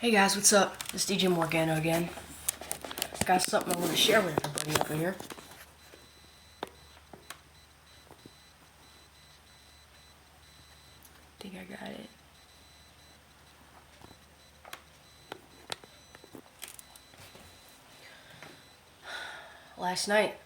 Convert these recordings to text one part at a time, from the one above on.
Hey guys, what's up? It's DJ Morgana again. Got something I want to share with everybody up in here. I think I got it. Last night,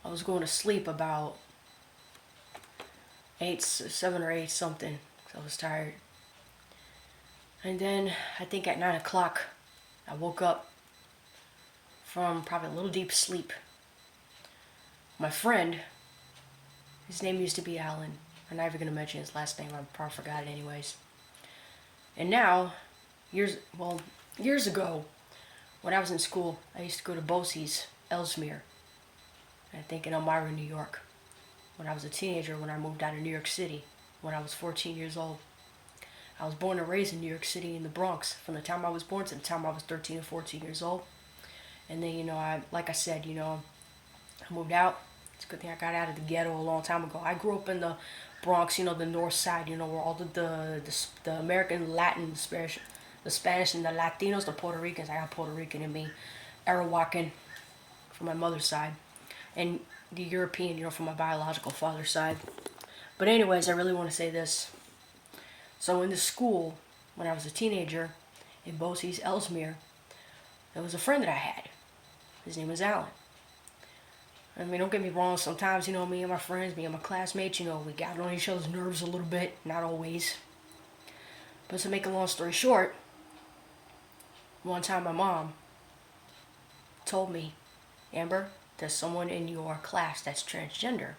I was going to sleep about 7 or 8 something, because I was tired. And then, I think at 9 o'clock, I woke up from probably a little deep sleep. My friend, his name used to be Alan. I'm not even going to mention his last name, I probably forgot it anyways. And now, years ago, when I was in school, I used to go to Bosie's, Ellesmere, I think in Elmira, New York. When I was a teenager, when I moved out of New York City, when I was 14 years old. I was born and raised in New York City in the Bronx, from the time I was born to the time I was 13 or 14 years old. And then, like I said, I moved out. It's a good thing I got out of the ghetto a long time ago. I grew up in the Bronx, the north side, where all the American Latin, the Spanish and the Latinos, the Puerto Ricans, I got Puerto Rican in me, Arawakan from my mother's side, and the European, from my biological father's side. But anyways, I really want to say this. So in the school, when I was a teenager, in Bosie's, Ellesmere, there was a friend that I had. His name was Alan. I mean, don't get me wrong, sometimes, me and my friends, me and my classmates, we got on each other's nerves a little bit, not always. But to make a long story short, one time my mom told me, Amber, there's someone in your class that's transgender.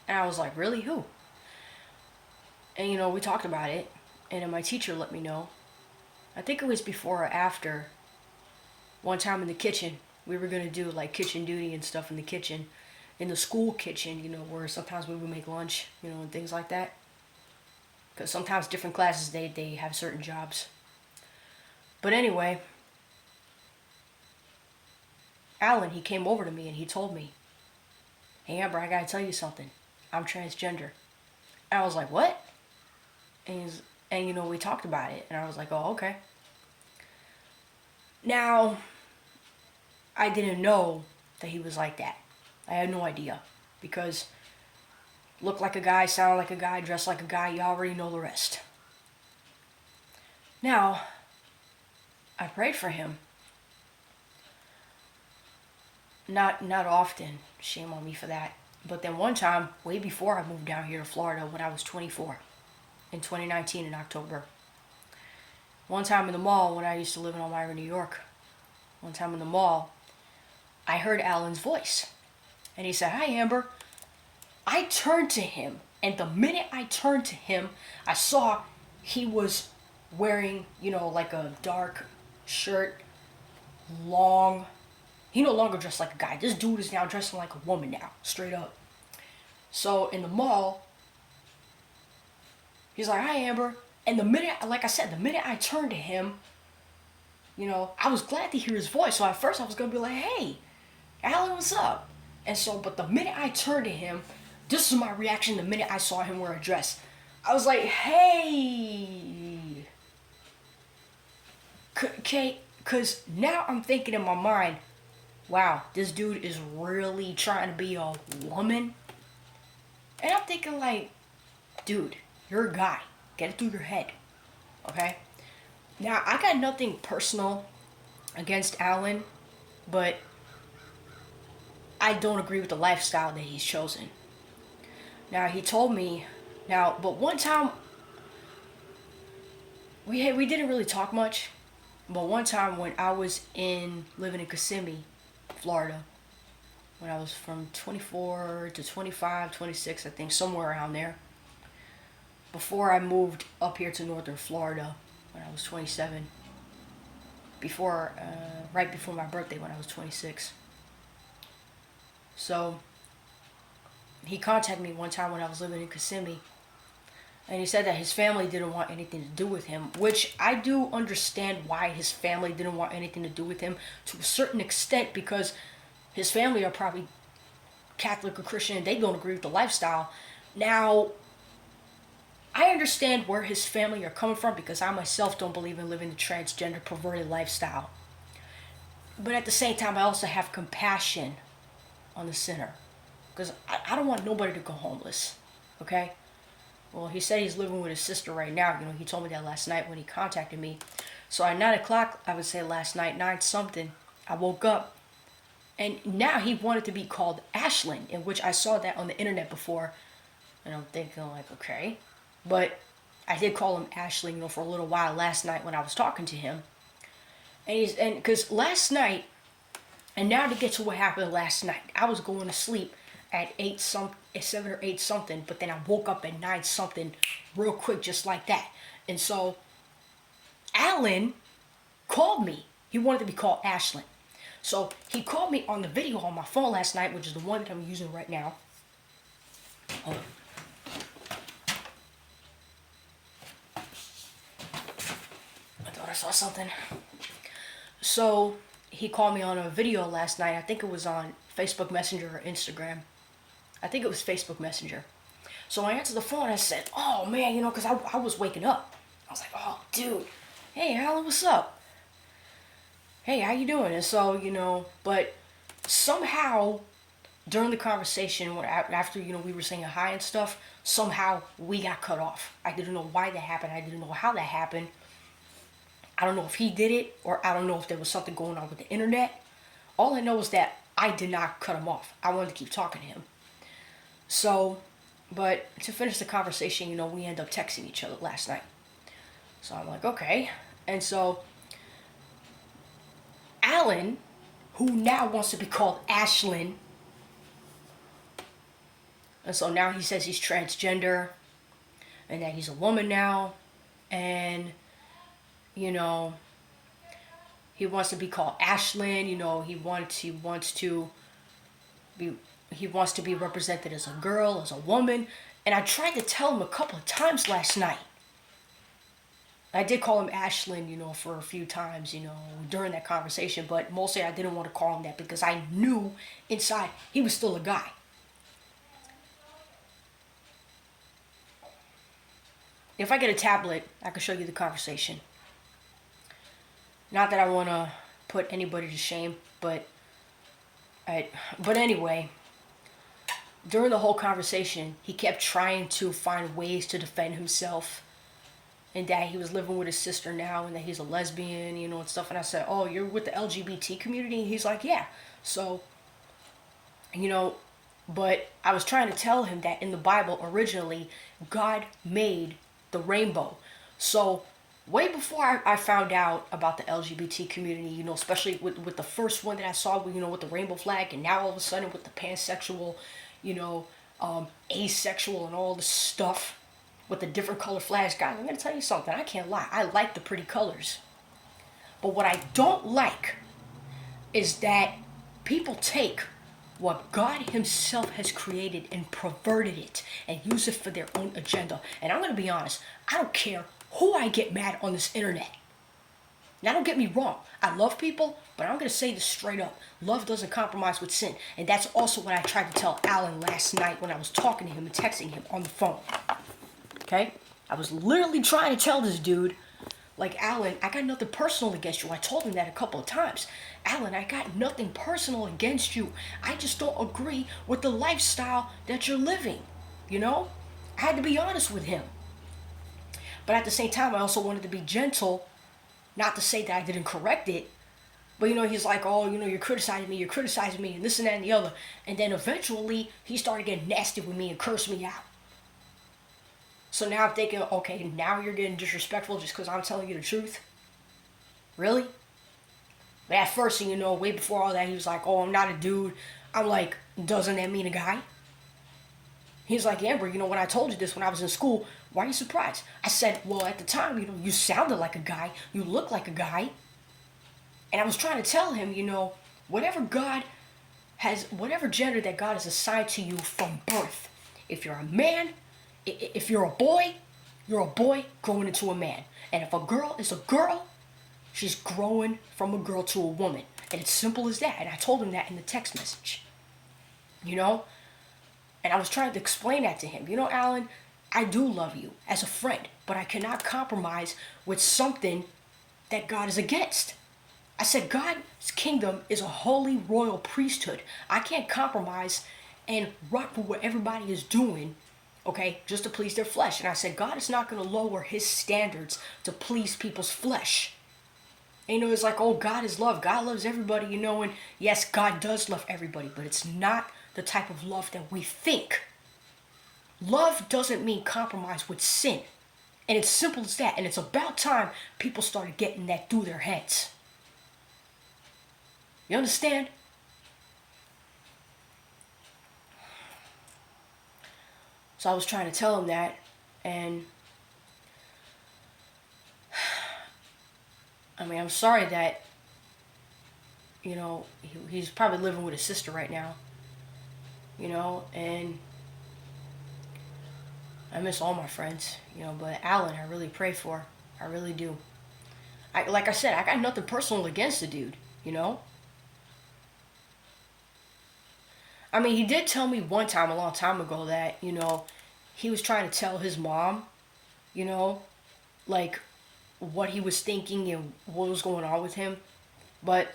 And I was like, really, who? And we talked about it, and then my teacher let me know. I think it was before or after. One time in the kitchen, we were going to do like kitchen duty and stuff in the kitchen, in the school kitchen, where sometimes we would make lunch, and things like that. Because sometimes different classes, they have certain jobs. But anyway, Alan, he came over to me and he told me, hey Amber, I gotta tell you something. I'm transgender. And I was like, what? And we talked about it, and I was like, oh, okay. Now, I didn't know that he was like that. I had no idea, because looked like a guy, sounded like a guy, dressed like a guy, you already know the rest. Now, I prayed for him. Not often, shame on me for that. But then one time, way before I moved down here to Florida, when I was 24, in 2019 in October. One time in the mall, when I used to live in Elmira, New York, one time in the mall, I heard Alan's voice. And he said, hi Amber. I turned to him, and the minute I turned to him, I saw he was wearing, like a dark shirt, long. He no longer dressed like a guy. This dude is now dressing like a woman now, straight up. So in the mall, he's like, hi Amber. And the minute I turned to him, I was glad to hear his voice. So at first I was going to be like, hey, Alan, what's up? And so, but the minute I turned to him, this is my reaction the minute I saw him wear a dress. I was like, hey. Okay, because now I'm thinking in my mind, wow, this dude is really trying to be a woman. And I'm thinking like, dude, you're a guy. Get it through your head. Okay? Now, I got nothing personal against Alan, but I don't agree with the lifestyle that he's chosen. Now, he told me, but one time, we didn't really talk much, but one time when I was living in Kissimmee, Florida, when I was from 24 to 25, 26, I think, somewhere around there, before I moved up here to northern Florida when I was 27, right before my birthday when I was 26. So, he contacted me one time when I was living in Kissimmee, and he said that his family didn't want anything to do with him, which I do understand why his family didn't want anything to do with him to a certain extent, because his family are probably Catholic or Christian and they don't agree with the lifestyle. Now, I understand where his family are coming from because I myself don't believe in living the transgender perverted lifestyle. But at the same time, I also have compassion on the sinner because I don't want nobody to go homeless. Okay? Well, he said he's living with his sister right now. He told me that last night when he contacted me. So at 9 o'clock, I would say last night, 9 something, I woke up. And now he wanted to be called Ashlyn, in which I saw that on the internet before. And I'm thinking like, okay. But I did call him Ashlyn, for a little while last night when I was talking to him. And because last night, and now to get to what happened last night, I was going to sleep at 7 or 8 something, but then I woke up at 9 something real quick just like that. And so Alan called me. He wanted to be called Ashlyn. So he called me on the video on my phone last night, which is the one that I'm using right now. Hold on. I thought I saw something. So he called me on a video last night. I think it was on Facebook Messenger or Instagram. I think it was Facebook Messenger. So I answered the phone and I said, oh man, because I was waking up. I was like, oh dude, hey Alan, what's up? Hey, how you doing? And so, but somehow during the conversation, after, we were saying hi and stuff, somehow we got cut off. I didn't know why that happened. I didn't know how that happened. I don't know if he did it, or I don't know if there was something going on with the internet. All I know is that I did not cut him off. I wanted to keep talking to him. So, but to finish the conversation, we ended up texting each other last night. So I'm like, okay. And so Alan, who now wants to be called Ashlyn, and so now he says he's transgender and that he's a woman now, and he wants to be called Ashlyn. He wants to be represented as a girl, as a woman. And I tried to tell him a couple of times last night. I did call him Ashlyn, for a few times, during that conversation. But mostly I didn't want to call him that because I knew inside he was still a guy. If I get a tablet, I can show you the conversation. Not that I want to put anybody to shame, but anyway, during the whole conversation, he kept trying to find ways to defend himself, and that he was living with his sister now, and that he's a lesbian, and stuff. And I said, oh, you're with the LGBT community? And he's like, yeah. So, but I was trying to tell him that in the Bible, originally, God made the rainbow. So way before I found out about the LGBT community, especially with the first one that I saw, with the rainbow flag, and now all of a sudden with the pansexual, asexual and all this stuff with the different color flags. Guys, I'm going to tell you something. I can't lie. I like the pretty colors. But what I don't like is that people take what God himself has created and perverted it and use it for their own agenda. And I'm going to be honest. I don't care who I get mad on this internet. Now don't get me wrong. I love people, but I'm going to say this straight up. Love doesn't compromise with sin. And that's also what I tried to tell Alan last night when I was talking to him and texting him on the phone. Okay? I was literally trying to tell this dude, like, Alan, I got nothing personal against you. I told him that a couple of times. Alan, I got nothing personal against you. I just don't agree with the lifestyle that you're living. I had to be honest with him. But at the same time, I also wanted to be gentle, not to say that I didn't correct it. But, he's like, oh, you're criticizing me, and this and that and the other. And then eventually, he started getting nasty with me and cursed me out. So now I'm thinking, okay, now you're getting disrespectful just because I'm telling you the truth? Really? But at first, way before all that, he was like, oh, I'm not a dude. I'm like, doesn't that mean a guy? He's like, Amber, when I told you this when I was in school, why are you surprised? I said, well, at the time, you sounded like a guy. You look like a guy. And I was trying to tell him, whatever gender that God has assigned to you from birth, if you're a man, if you're a boy growing into a man. And if a girl is a girl, she's growing from a girl to a woman. And it's simple as that. And I told him that in the text message. And I was trying to explain that to him. Alan, I do love you as a friend, but I cannot compromise with something that God is against. I said, God's kingdom is a holy royal priesthood. I can't compromise and rock with what everybody is doing, okay, just to please their flesh. And I said, God is not going to lower his standards to please people's flesh. And, it's like, oh, God is love. God loves everybody, and yes, God does love everybody, but it's not the type of love that we think. Love doesn't mean compromise with sin. And it's simple as that. And it's about time people started getting that through their heads. You understand? So I was trying to tell him that, and I'm sorry that, he's probably living with his sister right now, and I miss all my friends, but Alan, I really pray for. I really do. Like I said, I got nothing personal against the dude, he did tell me one time, a long time ago, that, he was trying to tell his mom, like, what he was thinking and what was going on with him. But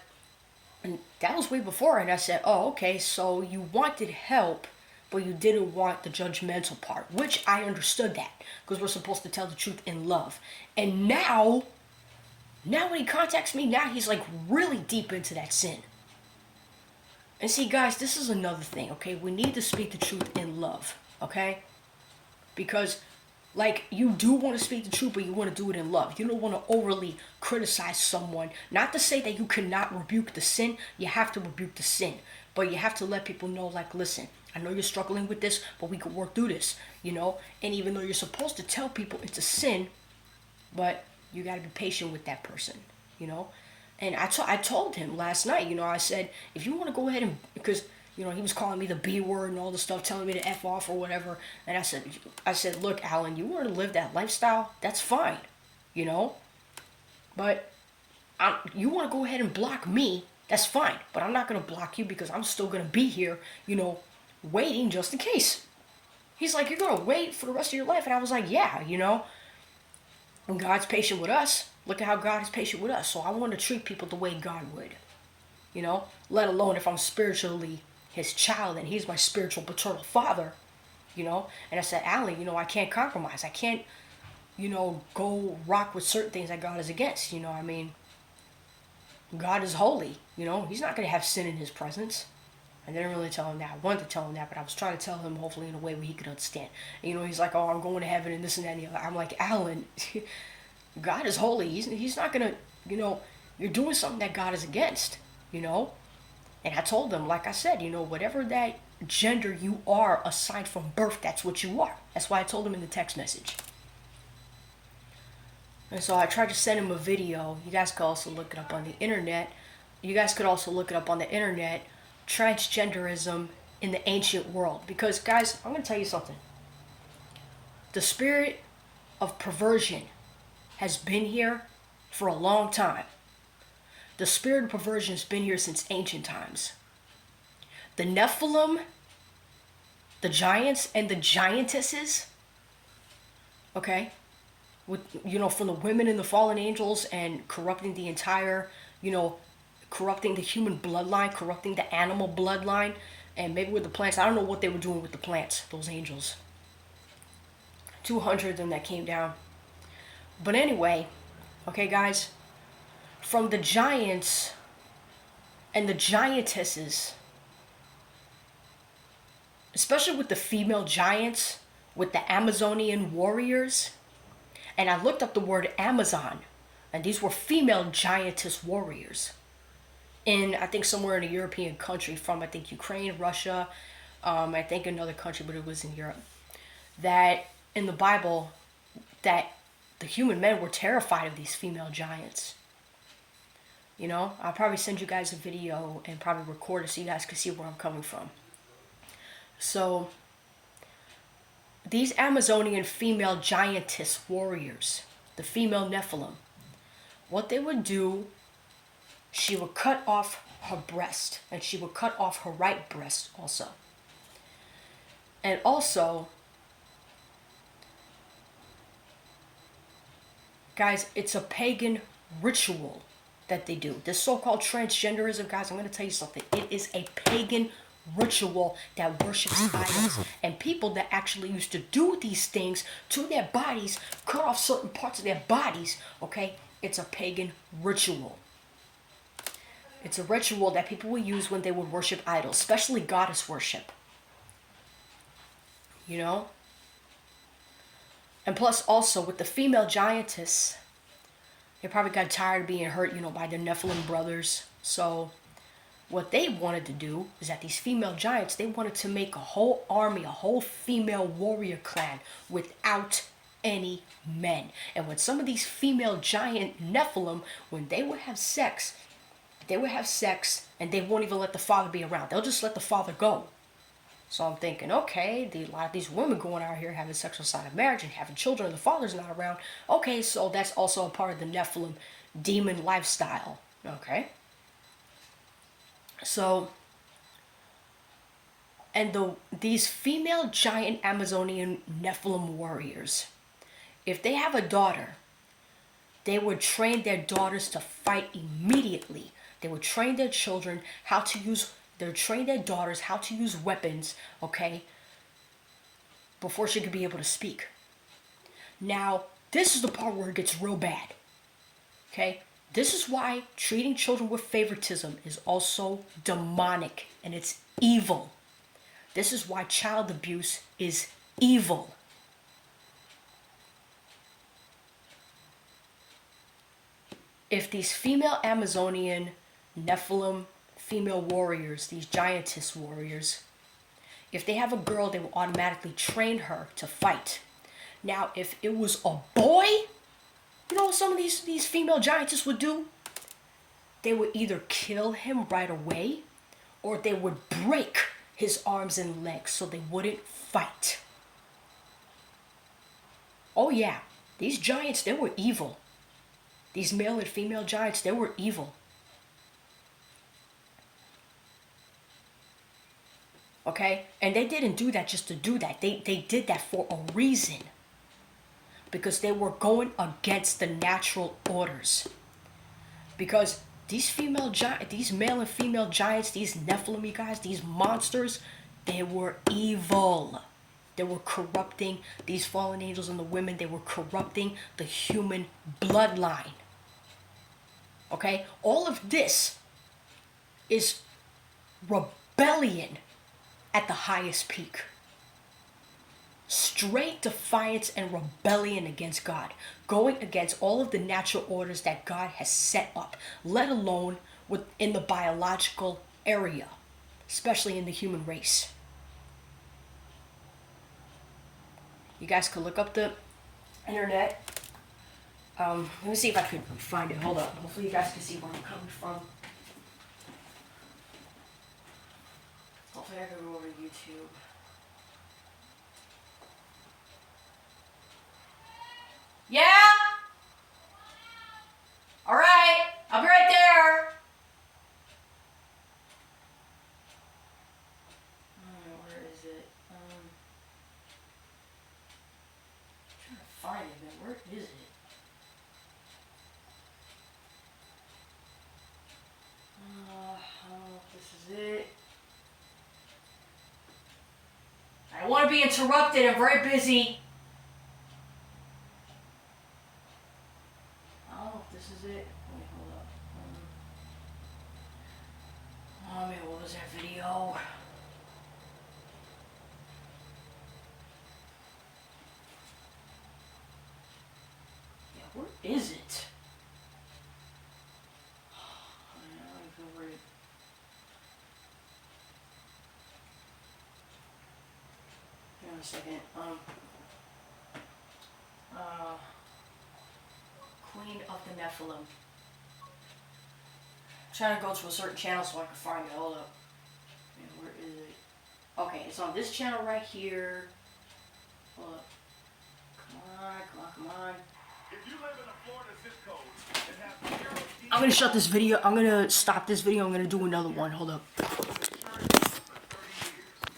and that was way before, and I said, oh, okay, so you wanted help, but you didn't want the judgmental part, which I understood that, because we're supposed to tell the truth in love. And now when he contacts me, now he's like really deep into that sin. And see, guys, this is another thing, okay? We need to speak the truth in love, okay? Because, like, you do want to speak the truth, but you want to do it in love. You don't want to overly criticize someone. Not to say that you cannot rebuke the sin. You have to rebuke the sin. But you have to let people know, like, listen, I know you're struggling with this, but we can work through this, And even though you're supposed to tell people it's a sin, but you got to be patient with that person, And I told him last night, I said, if you want to go ahead and, because, he was calling me the B word and all this stuff, telling me to F off or whatever. And I said, look, Alan, you want to live that lifestyle? That's fine, But you want to go ahead and block me? That's fine. But I'm not going to block you, because I'm still going to be here, waiting just in case. He's like, you're going to wait for the rest of your life? And I was like, yeah, And God's patient with us. Look at how God is patient with us. So I want to treat people the way God would, let alone if I'm spiritually his child and he's my spiritual paternal father, And I said, Alan, I can't compromise. I can't, go rock with certain things that God is against. God is holy, He's not going to have sin in his presence. I didn't really tell him that. I wanted to tell him that, but I was trying to tell him hopefully in a way where he could understand. And, he's like, oh, I'm going to heaven and this and that and the other. I'm like, Alan, God is holy. He's not going to, you're doing something that God is against, And I told him, like I said, whatever that gender you are aside from birth, that's what you are. That's why I told him in the text message. And so I tried to send him a video. You guys could also look it up on the internet. Transgenderism in the ancient world. Because, guys, I'm going to tell you something. The spirit of perversion has been here for a long time. The spirit of perversion has been here since ancient times. The Nephilim, the giants and the giantesses, okay, with, from the women and the fallen angels and corrupting the entire, corrupting the human bloodline, corrupting the animal bloodline, and maybe with the plants. I don't know what they were doing with the plants, those angels. 200 of them that came down. But anyway, okay, guys, from the giants and the giantesses, especially with the female giants, with the Amazonian warriors, and I looked up the word Amazon, and these were female giantess warriors in, I think, somewhere in a European country, from, I think, Ukraine, Russia, I think another country, but it was in Europe, that in the Bible, that the human men were terrified of these female giants. I'll probably send you guys a video and probably record it so you guys can see where I'm coming from. So, these Amazonian female giantess warriors, the female Nephilim, what they would do, she would cut off her breast, and she would cut off her right breast also. And also, Guys, it's a pagan ritual that they do. This so-called transgenderism, guys, I'm going to tell you something. It is a pagan ritual that worships idols. And people that actually used to do these things to their bodies, cut off certain parts of their bodies, okay? It's a pagan ritual. It's a ritual that people would use when they would worship idols, especially goddess worship. You know? And plus also with the female giantess, they probably got tired of being hurt, you know, by the Nephilim brothers. So what they wanted to do is that these female giants, they wanted to make a whole army, a whole female warrior clan without any men. And when some of these female giant Nephilim, when they would have sex, and they won't even let the father be around. They'll just let the father go. So I'm thinking, okay, a lot of these women going out here having sex outside of marriage and having children and the father's not around. Okay, so that's also a part of the Nephilim demon lifestyle. Okay. So, and these female giant Amazonian Nephilim warriors, if they have a daughter, they would train their daughters to fight immediately. They would train their children how to use, they would train their daughters how to use weapons, okay, before she could be able to speak. Now, this is the part where it gets real bad, okay? This is why treating children with favoritism is also demonic and it's evil. This is why child abuse is evil. If these female Amazonian Nephilim female warriors, these giantess warriors, if they have a girl, they will automatically train her to fight. Now, if it was a boy, you know what some of these female giantess would do? They would either kill him right away or they would break his arms and legs so they wouldn't fight. Oh yeah, these giants, they were evil. These male and female giants, they were evil. Okay? And they didn't do that just to do that. They did that for a reason. Because they were going against the natural orders. Because these male and female giants, these Nephilim, you guys, these monsters, they were evil. They were corrupting these fallen angels and the women. They were corrupting the human bloodline. Okay? All of this is rebellion at the highest peak. Straight defiance and rebellion against God. Going against all of the natural orders that God has set up, let alone within the biological area, especially in the human race. You guys could look up the internet. Let me see if I can find it. Hold up. Hopefully you guys can see where I'm coming from. Hopefully I can go over to YouTube. Yeah? Alright. I'll be right there. Where is it? I'm trying to find it, man. Where is it? This is it. I don't want to be interrupted. I'm very busy. I don't know if this is it. Wait, hold up. Oh man, what was that video? Yeah, where is it? A second. Queen of the Nephilim. I'm trying to go to a certain channel so I can find it. Hold up. Man, where is it? Okay, it's on this channel right here. Hold up. Come on. If you live in a Florida zip code and have 0 I'm gonna shut this video. I'm gonna stop this video. I'm gonna do another one. Hold up.